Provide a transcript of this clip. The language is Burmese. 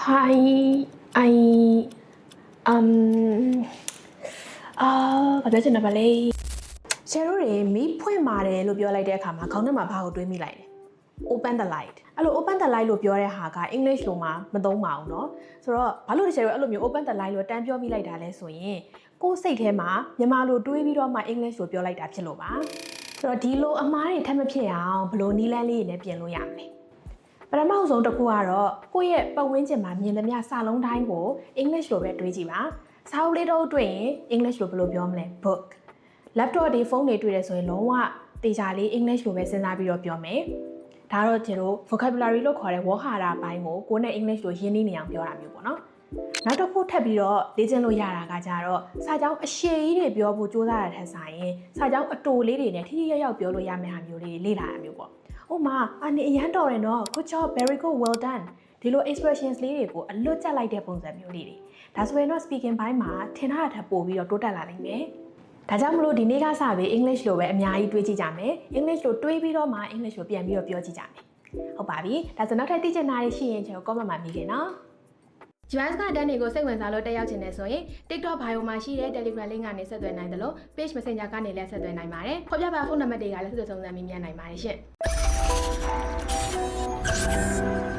Hi, Iဘာပြောချင်တာပါလဲဆရာတို့တွေမီးဖွင့်ပါတယ်လို့ပြောလိုက်တဲ့အခါမှာခေါင်းထဲမှာဘာကိုတွေးမိလိုက်လဲ open the light အဲ့လို open the light လို့ပြောတဲ့ဟာက English လိုမှမသုံးပါဘူးเนาะဆိုတော့ဘာလို့ဒီဆရာတို့အဲ့လိုမျိုး open the light လို့တန်းပြောမိလိုက်တာလဲဆိုရင်ကိုယ်စိတ်ထဲမှာမြန်မာလိုတွေးပြီးတော့မှ English လိုပြောလိုက်တာဖြစ်လို့ပါဆိုတော့ဒီလိုအမှားတွေထပ်မဖြစ်အောင်ဘလို့နီးလန်းလေးတွေနဲ့ပြင်လို့ရမလဲပထမဆုံးတစ်ခုကတော့ကိုယ့်ရဲ့ပတ်ဝန်းကျင်မှာမြင်သမျှစာလုံးတိုင်းကို English လိုပဲတွေးကြည့်ပါစာအုပ်လေးတော့တွေ့ရင် English လိုဘယ်လိုပြောမလဲ book laptop တွေဖုန်းတွေတွေ့တယ်ဆိုရင်လုံးဝတေချာလေး English လိုပဲစဉ်းစားပြီးတော့ပြောမယ်ဒါတော့ကျတို့ vocabulary လို့ခေါ်တဲ့ဝေါ်ဟာရအပိုင်းကိုကိုယ်နဲ့ English လိုရင်းနှီးနေအောင်ပြောတာမျိုးပေါ့နော်နောက်တစ်ခုထပ်ပြီးတော့လေ့ကျင့်လို့ရတာကကြတော့စာကြောင်းအရှည်ကြီးတွေပြောဖို့ကြိုးစားတာထက်ဆိုင်ရင်စာကြောင်းအတိုလေးတွေနဲ့ထိထိရောက်ရောက်ပြောလို့ရမယ့်ဟာမျိုးလေးလေ့လာရမျိုးပေါ့ဥပမာအနေအရန်တော်တယ်နော် good job very good well done ဒီလို expressions လေးတွေကိုအလွတ်ကျက်လိုက်တဲ့ပုံစံမျိုးလေးတွေဒါဆိုရင်တော့ speaking ဘိုင်းမှာထင်ထားတာထပ်ပို့ပြီးတော့တိုးတက်လာနိုင်မယ်ဒါကြောင့်မလို့ဒီနေ့ကစပြီး English လိုပဲအများကြီးတွေးကြည့်ကြမယ် English လိုတွေးပြီးတော့မှ English လိုပြန်ပြီးတော့ပြောကြည့်ကြမယ်ဟုတ်ပါပြီဒါဆိုနောက်ထပ်သိချင်တာတွေရှိရင်ကျွန်တော် comment မှာမိခင်နော်US ကတန်းတွေကိုစိတ်ဝင်စားလို့တက်ရောက်ချင်တယ်ဆိုရင် TikTok bio မှာရှိတဲ့ Telegram link ကနေဆက်သွယ်နိုင်တယ်လို့ Page Messenger ကနေလည်းဆက်သွယ်နိုင်ပါတယ်။ဖော်ပြပါဖုန်းနံပါတ်တွေကလည်းဆက်သွယ်စုံစမ်းမေးမြန်းနိုင်ပါတယ်ရှင်။